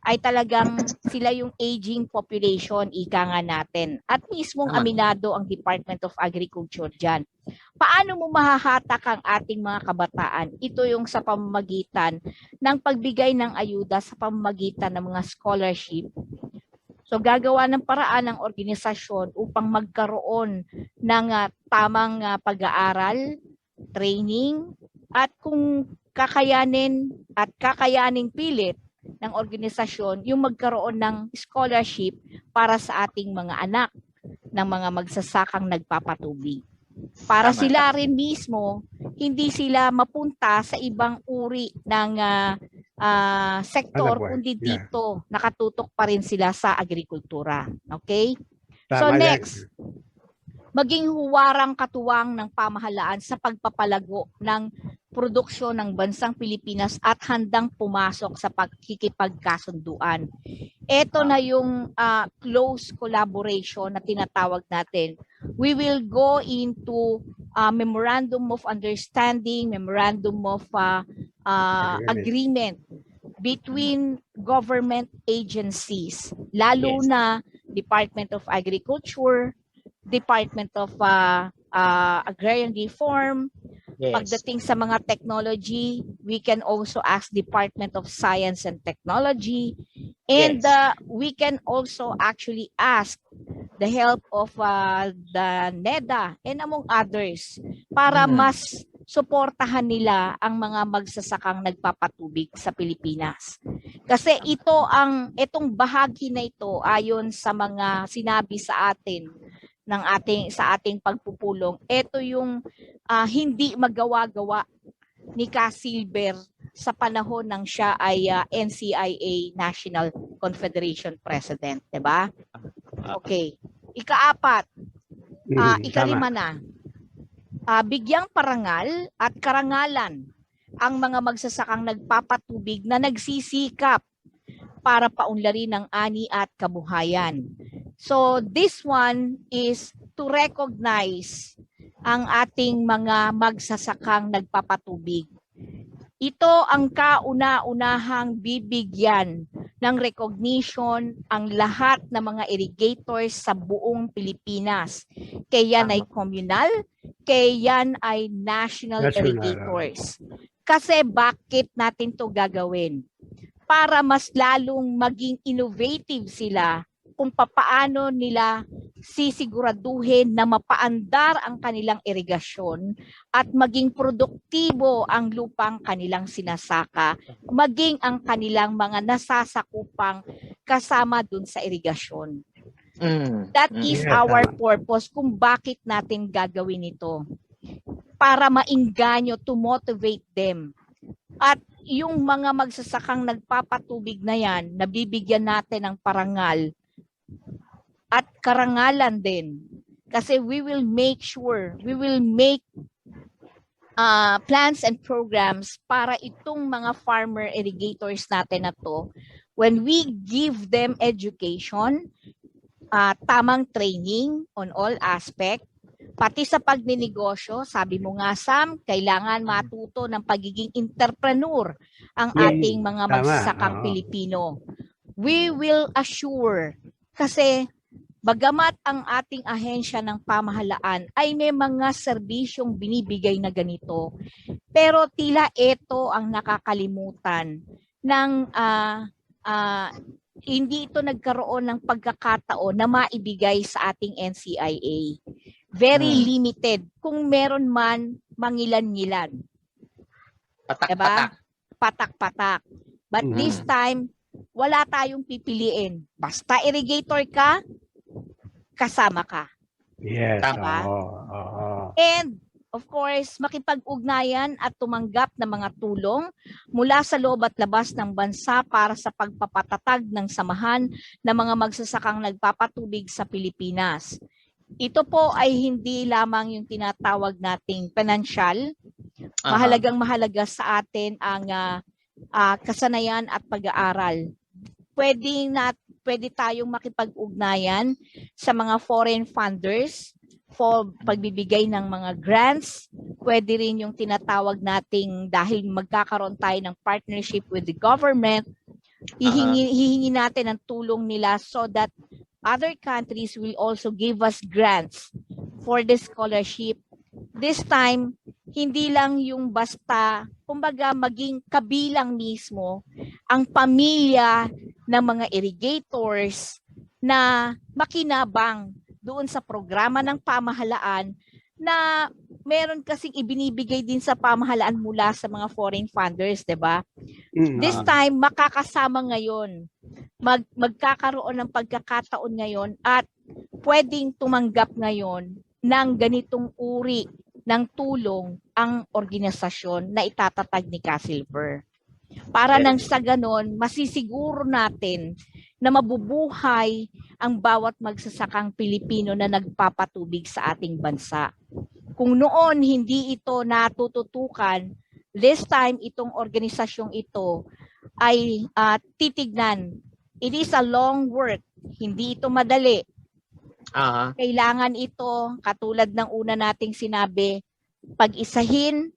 ay talagang sila yung aging population, ika nga natin. At mismong aminado ang Department of Agriculture dyan. Paano mo mahahatak ang ating mga kabataan? Ito yung sa pamamagitan ng pagbigay ng ayuda sa pamamagitan ng mga scholarship. So gagawa ng paraan ng organisasyon upang magkaroon ng tamang pag-aaral, training, at kung kakayanin at kakayaning pilit ng organisasyon yung magkaroon ng scholarship para sa ating mga anak ng mga magsasakang nagpapatubig. Para sila rin mismo, hindi sila mapunta sa ibang uri ng sektor, kundi dito nakatutok pa rin sila sa agrikultura. Okay? So next, maging huwarang katuwang ng pamahalaan sa pagpapalago ng produksyon ng bansang Pilipinas at handang pumasok sa pagkikipagkasunduan. Ito na yung close collaboration na tinatawag natin. We will go into memorandum of understanding, memorandum of agreement between government agencies, lalo na Department of Agriculture, Department of Agrarian Reform. Pagdating sa mga technology, we can also ask Department of Science and Technology. And we can also actually ask the help of the NEDA and among others para mas suportahan nila ang mga magsasakang nagpapatubig sa Pilipinas. Kasi itong bahagi na ito ayon sa mga sinabi sa atin sa ating pagpupulong, ito yung hindi magawa-gawa ni Ka-Silver sa panahon ng siya ay NCIA National Confederation President, 'di ba? Okay. Ikaapat, ikalima na. Bigyang parangal at karangalan ang mga magsasakang nagpapatubig na nagsisikap para paunlarin ang ani at kabuhayan. So this one is to recognize ang ating mga magsasakang nagpapatubig. Ito ang kauna-unahang bibigyan ng recognition ang lahat ng mga irrigators sa buong Pilipinas. Kaya yan ay communal, kaya yan ay national irrigators. Kasi bakit natin to gagawin? para mas lalong maging innovative sila kung papaano nila sisiguraduhin na mapaandar ang kanilang irigasyon at maging produktibo ang lupang kanilang sinasaka, maging ang kanilang mga nasasakupang kasama dun sa irigasyon. That is Yes, our tama. purpose kung bakit natin gagawin ito. Para maingganyo, to motivate them. At yung mga magsasakang nagpapatubig na yan, nabibigyan natin ng parangal at karangalan din. Kasi we will make plans and programs para itong mga farmer irrigators natin na to, when we give them education, tamang training on all aspect, pati sa pagninegosyo, sabi mo nga Sam, kailangan matuto ng pagiging entrepreneur ang ating mga Tama, magsasakang oo. Pilipino. We will assure, kasi bagamat ang ating ahensya ng pamahalaan ay may mga serbisyong binibigay na ganito, pero tila ito ang nakakalimutan ng hindi ito nagkaroon ng pagkakataon na maibigay sa ating NCIA. Very limited. Kung meron man, mangilan-ngilan. Patak-patak. Patak-patak. But this time, wala tayong pipiliin. Basta irrigator ka, kasama ka. Yes. Tama. Oo. And of course, makipag-ugnayan at tumanggap ng mga tulong mula sa loob at labas ng bansa para sa pagpapatatag ng samahan ng mga magsasakang nagpapatubig sa Pilipinas. Ito po ay hindi lamang yung tinatawag nating financial. Mahalagang mahalaga sa atin ang kasanayan at pag-aaral. Pwede tayong makipag-ugnayan sa mga foreign funders for pagbibigay ng mga grants. Pwede rin yung tinatawag nating dahil magkakaroon tayo ng partnership with the government, hihingi natin ang tulong nila so that other countries will also give us grants for the scholarship. This time, hindi lang yung basta, kumbaga maging kabilang mismo ang pamilya ng mga irrigators na makinabang doon sa programa ng pamahalaan na meron kasing ibinibigay din sa pamahalaan mula sa mga foreign funders, 'di ba? This time makakasama ngayon. Magkakaroon ng pagkakataon ngayon at pwedeng tumanggap ngayon ng ganitong uri ng tulong ang organisasyon na itatatag ni Ka-Silver. Para nang sa ganon, masisiguro natin na mabubuhay ang bawat magsasakang Pilipino na nagpapatubig sa ating bansa. Kung noon hindi ito natututukan, this time itong organisasyong ito ay titignan. It is a long work, hindi ito madali. Kailangan ito, katulad ng una nating sinabi, pag-isahin,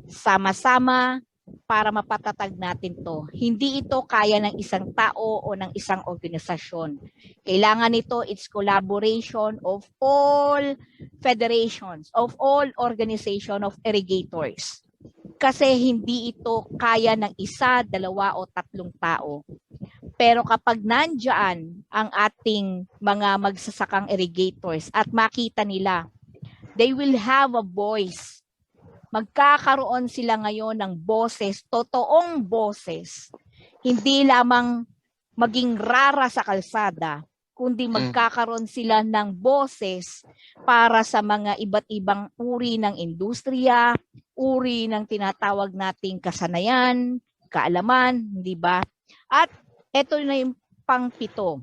sama-sama, para mapatatag natin to. Hindi ito kaya ng isang tao o ng isang organisasyon. Kailangan ito, it's collaboration of all federations, of all organization of irrigators. Kasi hindi ito kaya ng isa, dalawa o tatlong tao. Pero kapag nandyan ang ating mga magsasakang irrigators at makita nila, they will have a voice. Magkakaroon sila ngayon ng boses, totoong boses. Hindi lamang maging rara sa kalsada, kundi magkakaroon sila ng boses para sa mga iba't ibang uri ng industriya, uri ng tinatawag nating kasanayan, kaalaman, di ba? At ito na yung pang-7.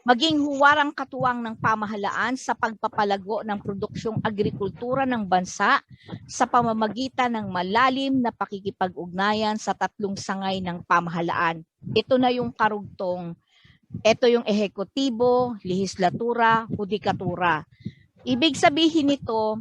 Maging huwarang katuwang ng pamahalaan sa pagpapalago ng produksyong agrikultura ng bansa sa pamamagitan ng malalim na pakikipag-ugnayan sa tatlong sangay ng pamahalaan. Ito na yung karugtong, ito yung ehekutibo, lehislatura, hudikatura. Ibig sabihin nito,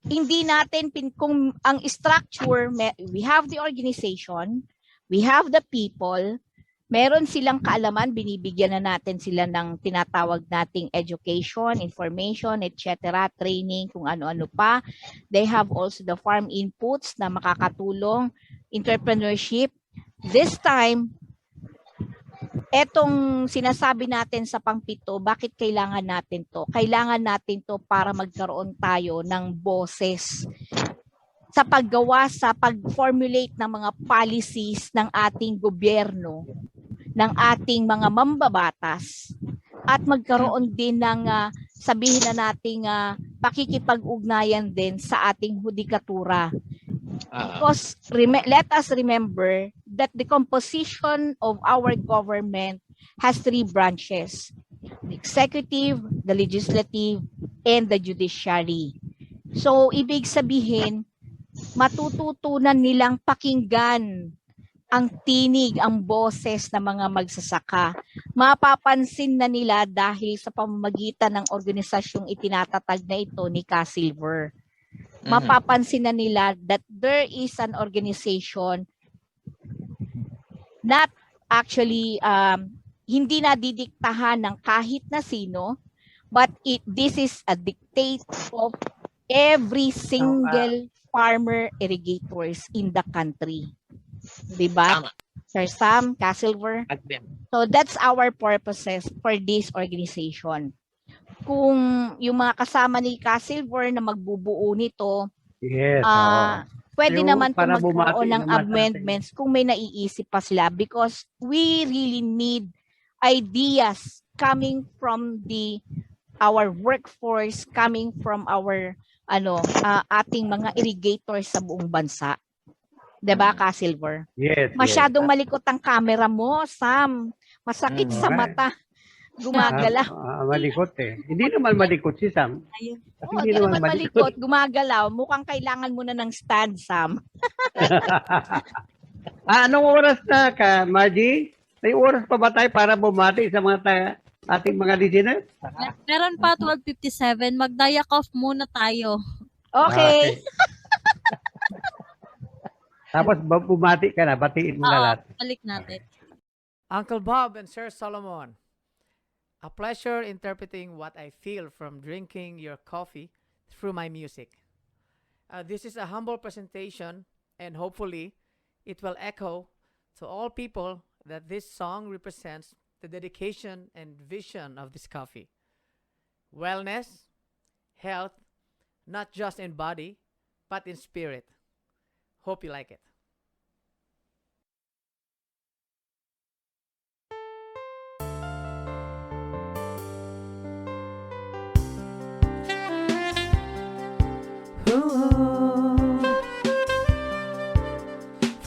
hindi natin, kung ang structure, we have the organization, we have the people, Meron silang kaalaman, binibigyan na natin sila ng tinatawag nating education, information, etc., training, kung ano-ano pa. They have also the farm inputs na makakatulong, entrepreneurship. This time, etong sinasabi natin sa pangpito, bakit kailangan natin to? Kailangan natin to para magkaroon tayo ng boses sa paggawa, sa pag-formulate ng mga policies ng ating gobyerno, ng ating mga mambabatas, at magkaroon din ng sabihin na nating pakikipag-ugnayan din sa ating hudikatura. Because let us remember that the composition of our government has 3 branches: the executive, the legislative, and the judiciary. So, ibig sabihin, matututunan nilang pakinggan ang tinig, ang boses ng mga magsasaka. Mapapansin na nila dahil sa pamamagitan ng organisasyong itinatatag na ito ni Ka-Silver. Mapapansin na nila that there is an organization not actually hindi na didiktahan ng kahit na sino, but this is a dictate of every single farmer irrigators in the country. Diba? Tama. Sir Sam, Ka-Silver? So that's our purposes for this organization. Kung yung mga kasama ni Ka-Silver na magbubuo nito, Yes. pwede Yung naman para kung magkaroon bumati ng naman amendments kung may naiisip pa sila, because we really need ideas coming from our workforce, coming from our ating mga irrigators sa buong bansa. 'Di ba, Ka-Silver? Yes. Masyadong malikot ang camera mo, Sam. Masakit sa mata. Gumagalaw. Malikot eh. Hindi naman malikot si Sam. Oo, hindi naman malikot. Gumagalaw. Mukhang kailangan mo na ng stand, Sam. Anong oras na ka, Margie? May oras pa ba tayo para bumati sa mga ating mga listeners? Meron pa 12:57. Mag-diak off muna tayo. Okay. Tapos bumati ka na, batiin mo na lahat. Balik natin. Uncle Bob and Sir Solomon, a pleasure interpreting what I feel from drinking your coffee through my music. This is a humble presentation, and hopefully it will echo to all people that this song represents the dedication and vision of this coffee. Wellness, health, not just in body, but in spirit. Hope you like it.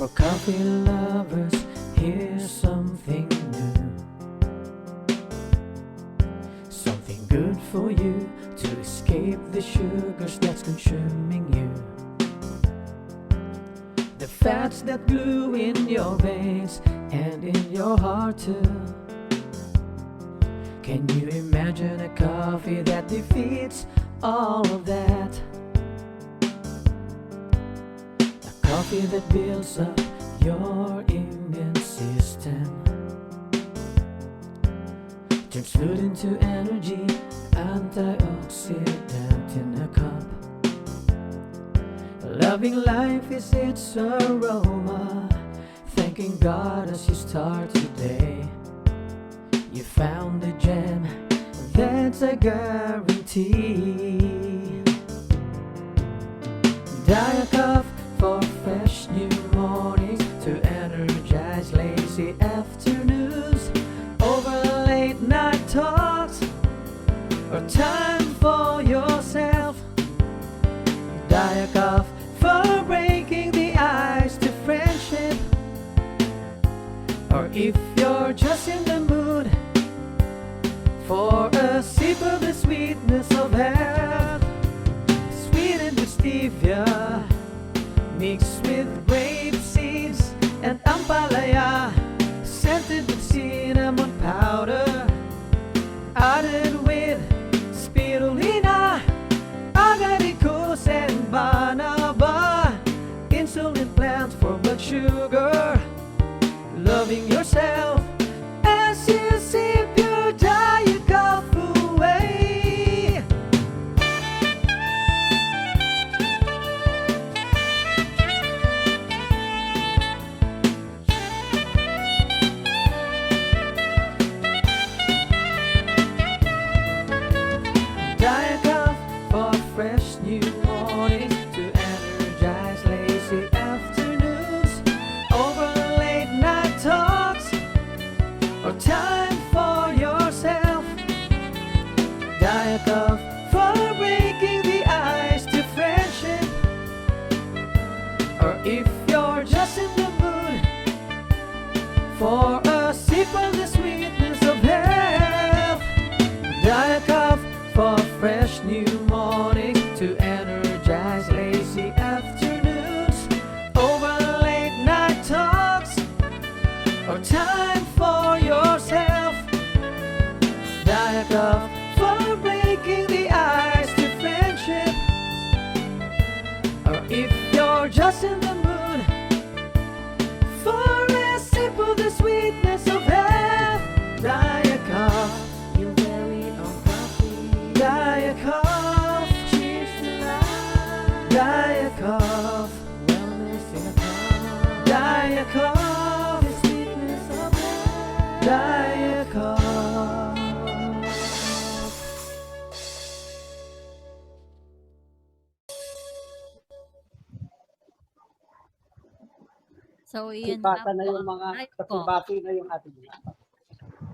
For coffee lovers, here's something new. Something good for you to escape the sugars that's consuming you. The fats that glue in your veins and in your heart too. Can you imagine a coffee that defeats all of that? A coffee that builds up your immune system, turns food into energy, antioxidant in a cup. Loving life is its aroma, thanking God as you start today. You found the gem, that's a guarantee. Diet Cup for fresh new mornings, to energize lazy afternoons, over late night talks, or time for yourself. Diet Cup for breaking the ice to friendship, or if you're just in the mood for a sip of the sweetness of heaven. Diet Coke for fresh new mornings to energize lazy afternoons, over late night talks, or time for yourself. Diet Coke for breaking the ice to friendship, or if you're just in the mood for a sip of the sweetness of health. Diet Coke for fresh new morning to energize lazy afternoons, over late night talks, or time for yourself. Diet Coke for breaking the ice to friendship, or if you're just in the mood for a sip of the sweetness of health. Diet Coke, your very own coffee. Diet Coke, cheers to life. Diet Coke, wellness in a cup. Diet Coke, the sweetness of health. Diet Coke. So, iyan Sipatan na po yung ang mga Diet Coke. kasibati na yung ating mga.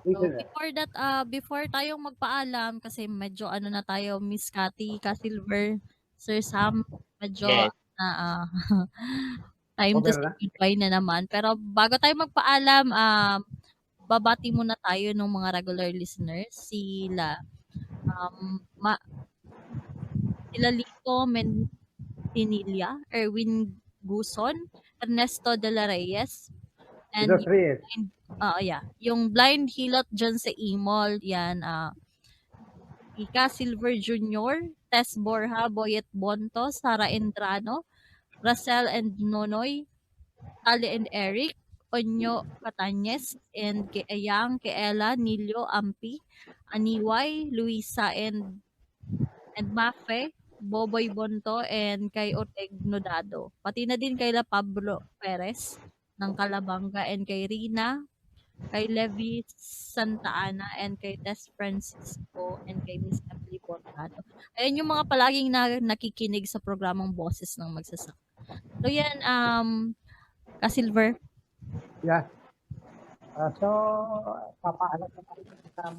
So, before that, before tayong magpaalam, kasi medyo ano na tayo, Miss Cathy, Ka-Silver, Sir Sam, medyo Yes. time to Over say na. goodbye na naman. Pero bago tayo magpaalam, babati muna tayo ng mga regular listeners. Sila Lito Mentinilla, Erwin Guson, Ernesto de la Reyes, and Those three. yung Blind Hilot dyan sa Imol, yan, Ika Silver Jr., Tess Borja, Boyet Bonto, Sara Entrano, Racel and Nonoy, Ali and Eric, Onyo Catanyes, and Keayang, Keela, Nilio, Ampi, Aniway, Luisa, and Mafe, Boboy Bonto, and kay Oteg Nodado. Pati na din kay La Pablo Perez ng Calabanga, and kay Rina, kay Levi Santa Ana, and kay Tess Francisco, and kay Miss Emily Borgado. Ayan yung mga palaging nakikinig sa programang Boses ng Magsasaka. So yan, Ka-Silver. Yeah. So, papaalam na tayo sa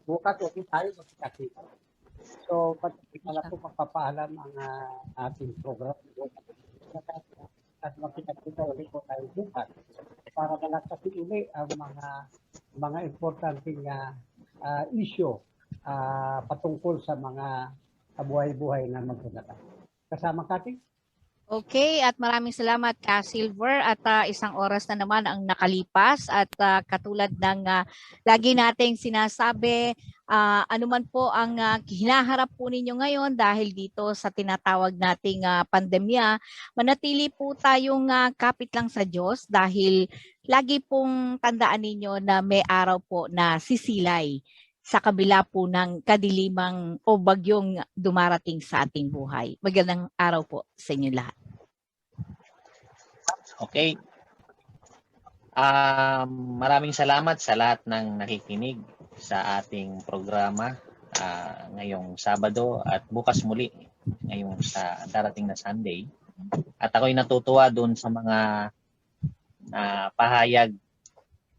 bukas ulit tayo magkakita. So, pagkakita po magpapaalam ang ating program. At magkikita ulit po tayo bukas para malakasin uli ang mga importanteng issue patungkol sa mga buhay-buhay na magsasaka. Kasama Kati? Okay, at maraming salamat Ka-Silver, at isang oras na naman ang nakalipas, at katulad ng lagi nating sinasabi, anuman po ang hinaharap po ninyo ngayon dahil dito sa tinatawag nating pandemya, manatili po tayong kapit lang sa Diyos, dahil lagi pong tandaan ninyo na may araw po na sisilay sa kabila po ng kadilimang o bagyong dumarating sa ating buhay. Magandang araw po sa inyo lahat. Okay. Maraming salamat sa lahat ng nakikinig sa ating programa ngayong Sabado at bukas muli ngayong sa darating na Sunday. At ako'y natutuwa doon sa mga pahayag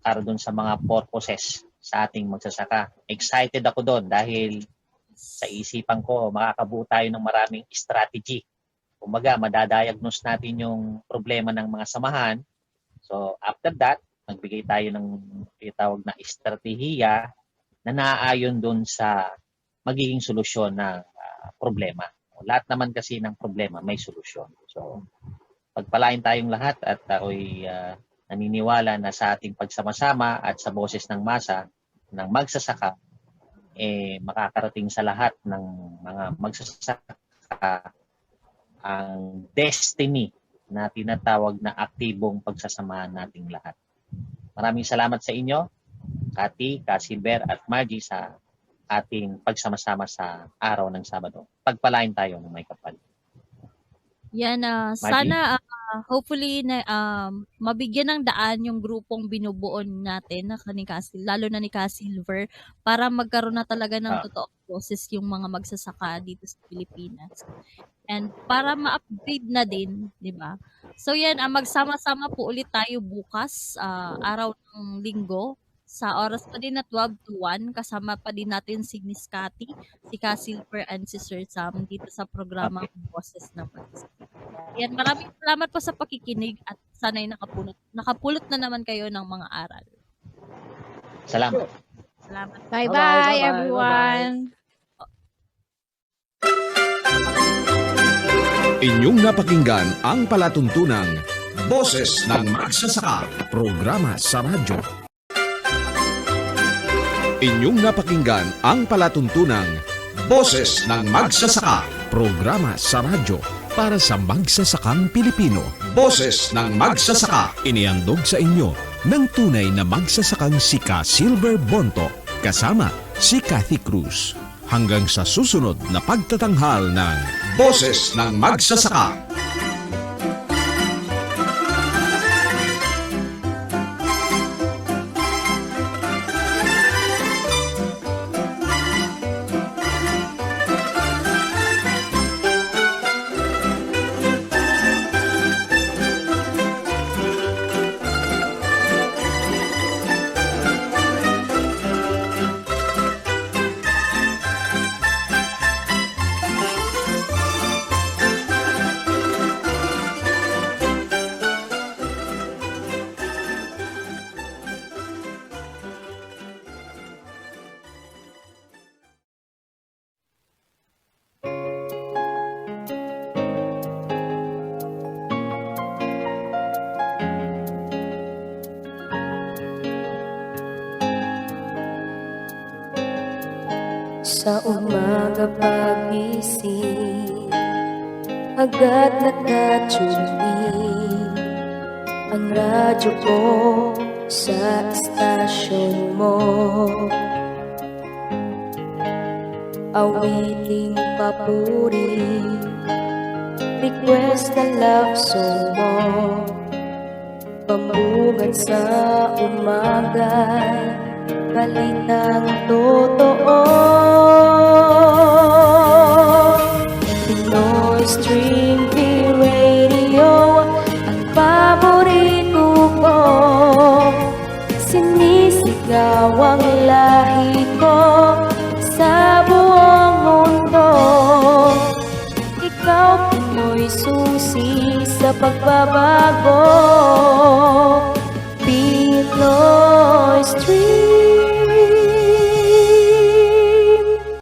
para doon sa mga purposes sa ating magsasaka. Excited ako doon dahil sa isipan ko makakabuo tayo ng maraming strategy. Kumbaga, madadiagnose natin yung problema ng mga samahan. So, after that, magbigay tayo ng tinatawag na estratehiya na naaayon doon sa magiging solusyon ng problema. Lahat naman kasi ng problema may solusyon. So, pagpalain tayong lahat, at ako'y naniniwala na sa ating pagsama-sama at sa boses ng masa ng magsasaka, makakarating sa lahat ng mga magsasaka ang destiny na tinatawag na aktibong pagsasamahan nating lahat. Maraming salamat sa inyo, Cathy, Ka-Silver at Margie, sa ating pagsama-sama sa araw ng Sabado. Pagpalain tayo ng may kapal. Yan, sana hopefully na mabigyan ng daan yung grupong binubuo natin na lalo na ni Ka Silver para magkaroon na talaga ng totoong boses yung mga magsasaka dito sa Pilipinas. And para ma-upgrade na din, 'di ba? So yan, magsama-sama po ulit tayo bukas, araw ng Linggo sa oras pa din na 12 to 1 kasama pa din natin si Miss Cathy, si Ka Silver and si Sir Sam dito sa programa Boses ng Magsasaka. Yan, maraming salamat po sa pakikinig at sana'y nakapulot na naman kayo ng mga aral. Salamat. Salamat. Bye-bye, Bye-bye, everyone. Inyong napakinggan ang palatuntunang Boses ng Magsasaka, programa sa radyo. Inyong napakinggan ang palatuntunang Boses ng Magsasaka, programa sa radyo para sa magsasakang Pilipino. Boses ng Magsasaka, inihandog sa inyo ng tunay na magsasakang si Ka Silver Bonto kasama si Cathy Cruz. Hanggang sa susunod na pagtatanghal ng Boses ng Magsasaka. Sa umaga pagising, agad nakatuloy ang radyo ko sa istasyon mo. Awiting papuri, request na love song mo. Pambungad sa umaga'y balitang totoo. Pinoy Stream Radio ang paborito ko. Sinisigaw ang lahi ko sa buong mundo. Ikaw Pinoy susi sa pagbabago.